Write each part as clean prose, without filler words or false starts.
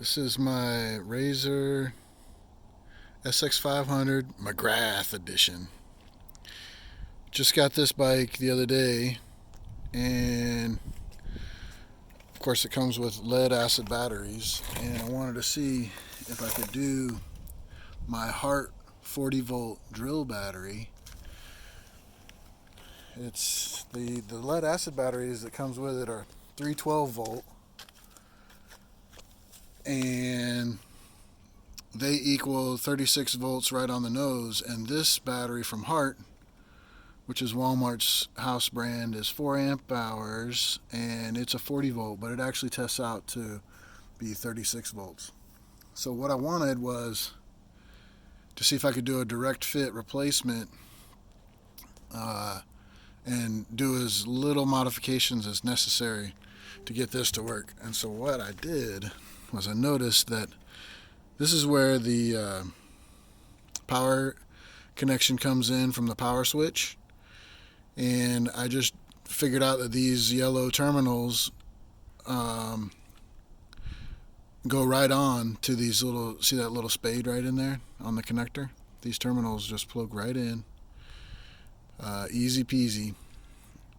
This is my Razor SX500 McGrath edition. Just got this bike the other day, and of course it comes with lead acid batteries, and I wanted to see if I could do my Hart 40 volt drill battery. It's the lead acid batteries that comes with it are 312 volt, and they equal 36 volts right on the nose. And this battery from Hart, which is Walmart's house brand, is 4 amp hours, and it's a 40 volt, but it actually tests out to be 36 volts. So what I wanted was to see if I could do a direct fit replacement, and do as little modifications as necessary to get this to work. And so what I did was I noticed that this is where the power connection comes in from the power switch, and I just figured out that these yellow terminals go right on to these little, see that little spade right in there on the connector? These terminals just plug right in, easy peasy.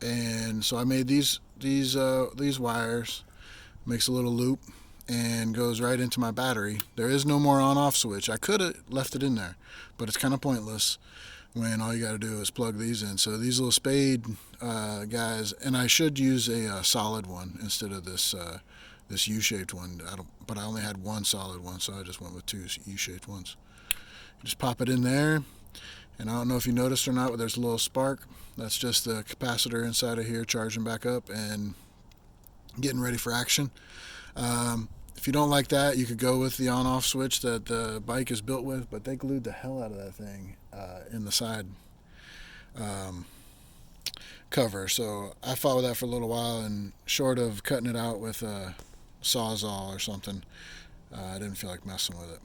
And so I made these wires, makes a little loop, and goes right into my battery. There is no more on-off switch. I could have left it in there, but it's kind of pointless when all you got to do is plug these in. So these little spade guys, and I should use a solid one instead of this U-shaped one. But I only had one solid one, so I just went with two U-shaped ones. You just pop it in there, and I don't know if you noticed or not, but there's a little spark. That's just the capacitor inside of here charging back up and getting ready for action. If you don't like that, you could go with the on-off switch that the bike is built with, but they glued the hell out of that thing in the side cover. So I fought with that for a little while, and short of cutting it out with a Sawzall or something, I didn't feel like messing with it.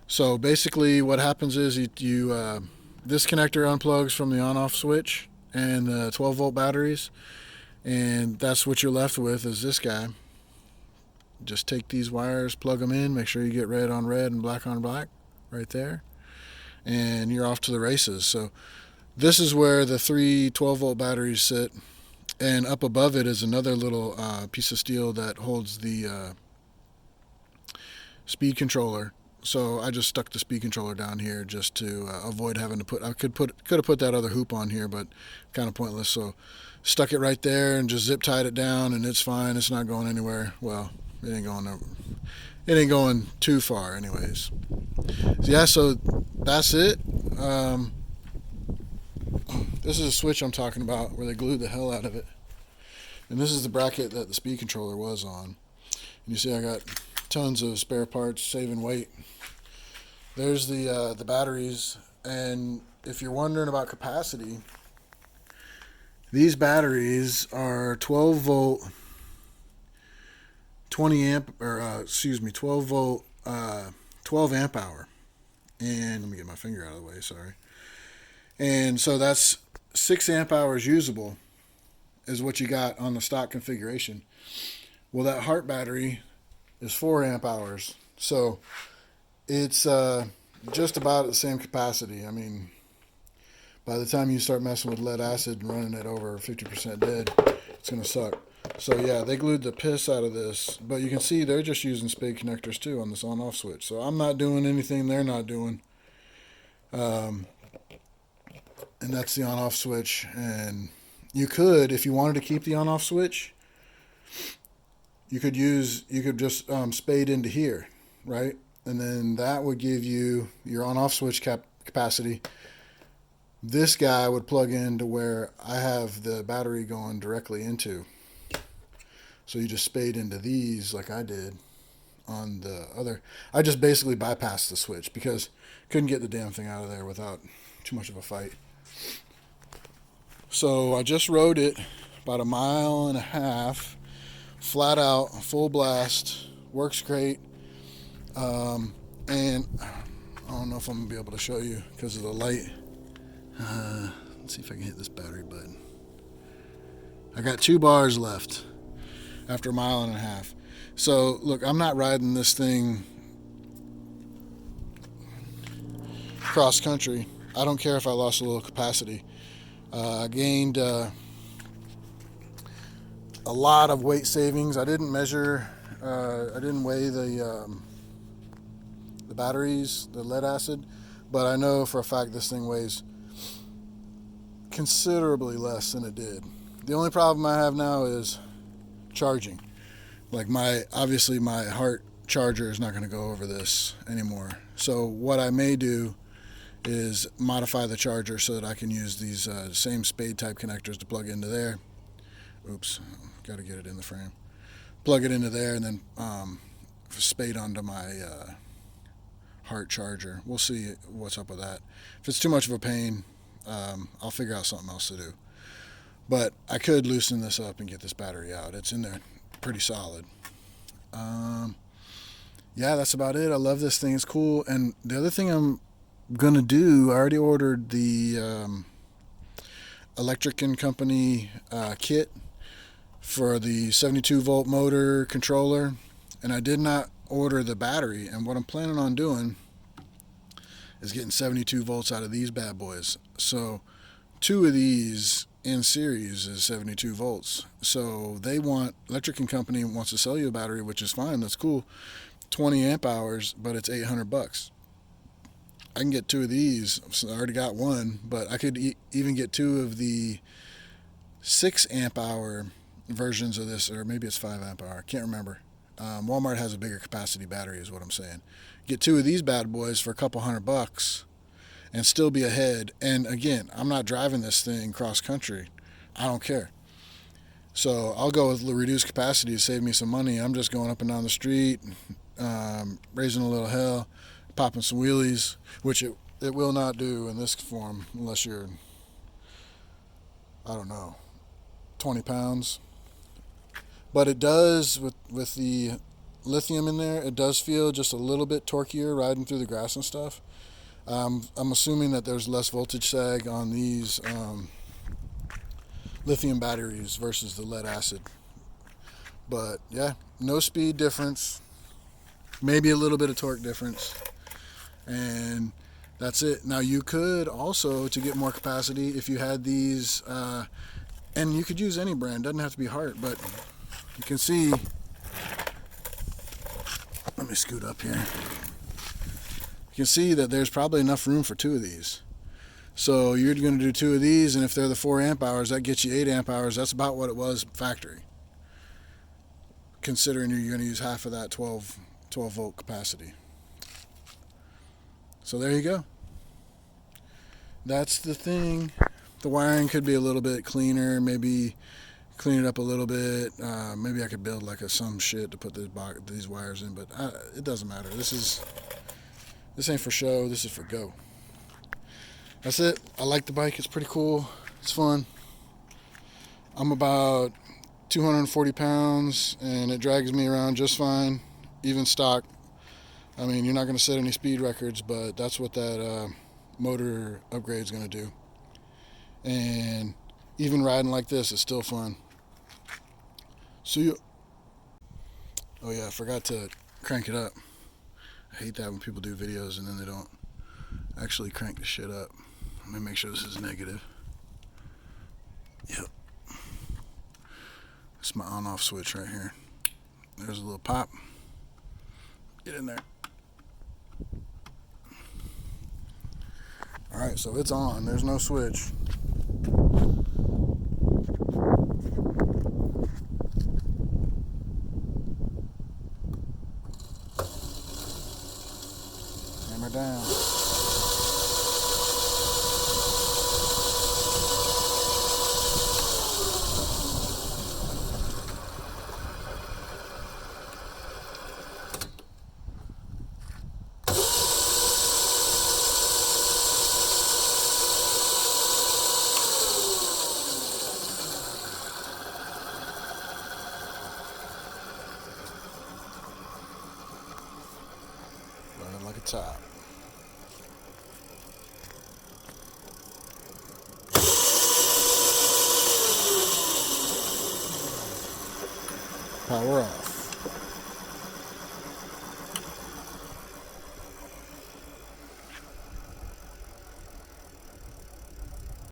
So basically what happens is this connector unplugs from the on-off switch and the 12 volt batteries, and that's what you're left with is this guy. Just take these wires, plug them in, make sure you get red on red and black on black right there, and you're off to the races. So this is where the three 12 volt batteries sit, and up above it is another little piece of steel that holds the speed controller. So I just stuck the speed controller down here just to avoid having to could have put that other hoop on here, but kind of pointless. So stuck it right there and just zip tied it down, and it's fine. It's not going anywhere. Well, it ain't going too far anyways. So yeah, so that's it. This is a switch I'm talking about where they glued the hell out of it. And this is the bracket that the speed controller was on. And you see I got tons of spare parts saving weight. There's the batteries, and if you're wondering about capacity, these batteries are 12 volt 12 volt 12 amp hour. And let me get my finger out of the way, sorry. And so that's 6 amp hours usable is what you got on the stock configuration. Well, that Hart battery is 4 amp hours. So it's just about the same capacity. I mean, by the time you start messing with lead acid and running it over 50% dead, it's going to suck. So yeah, they glued the piss out of this. But you can see they're just using spade connectors too on this on-off switch. So I'm not doing anything they're not doing. And that's the on-off switch. And you could, if you wanted to keep the on-off switch, you could just spade into here, right? And then that would give you your on-off switch capacity. This guy would plug into where I have the battery going directly into. So you just spade into these like I did on the other. I just basically bypassed the switch because couldn't get the damn thing out of there without too much of a fight. So I just rode it about 1.5 miles, flat out, full blast, works great. And I don't know if I'm going to be able to show you because of the light. Let's see if I can hit this battery button. I got 2 bars left after 1.5 miles. So look, I'm not riding this thing cross country. I don't care if I lost a little capacity. I gained a lot of weight savings. I didn't measure. I didn't weigh the batteries, the lead acid, but I know for a fact this thing weighs considerably less than it did. The only problem I have now is charging. Like obviously my Hart charger is not going to go over this anymore. So what I may do is modify the charger so that I can use these same spade type connectors to plug into there. Oops, got to get it in the frame. Plug it into there and then spade onto my Hart charger. We'll see what's up with that. If it's too much of a pain, I'll figure out something else to do. But I could loosen this up and get this battery out. It's in there pretty solid. Yeah, that's about it. I love this thing. It's cool. And the other thing I'm gonna do, I already ordered the Electric & Company kit for the 72 volt motor controller, and I did not order the battery. And what I'm planning on doing is getting 72 volts out of these bad boys. So 2 of these in series is 72 volts. So Electric & Company wants to sell you a battery, which is fine. That's cool. 20 amp hours, but it's $800. I can get 2 of these. So I already got one, but I could even get 2 of the 6 amp hour versions of this, or maybe it's 5 amp hour. I can't remember. Walmart has a bigger capacity battery is what I'm saying. Get 2 of these bad boys for a couple $100 and still be ahead. And again, I'm not driving this thing cross country. I don't care. So I'll go with reduced capacity to save me some money. I'm just going up and down the street, raising a little hell, popping some wheelies, which it will not do in this form unless you're, I don't know, 20 pounds. But it does, with the lithium in there, it does feel just a little bit torqueier riding through the grass and stuff. I'm assuming that there's less voltage sag on these lithium batteries versus the lead acid. But yeah, no speed difference, maybe a little bit of torque difference, and that's it. Now you could also, to get more capacity, if you had these, and you could use any brand, doesn't have to be Hart, but you can see, let me scoot up here. You can see that there's probably enough room for 2 of these. So you're going to do 2 of these, and if they're the 4 amp hours, that gets you 8 amp hours. That's about what it was factory, considering you're going to use half of that 12 volt capacity. So there you go. That's the thing. The wiring could be a little bit cleaner, maybe clean it up a little bit. Maybe I could build like some shit to put these wires in, but it doesn't matter. This ain't for show. This is for go. That's it. I like the bike. It's pretty cool. It's fun. I'm about 240 pounds, and it drags me around just fine, even stock. I mean, you're not going to set any speed records, but that's what that motor upgrade is going to do. And even riding like this is still fun. See ya. Oh yeah, I forgot to crank it up. I hate that when people do videos and then they don't actually crank the shit up. Let me make sure this is negative. Yep. It's my on-off switch right here. There's a little pop. Get in there. Alright, so it's on. There's no switch. Hammer down. Running like a top. Power off.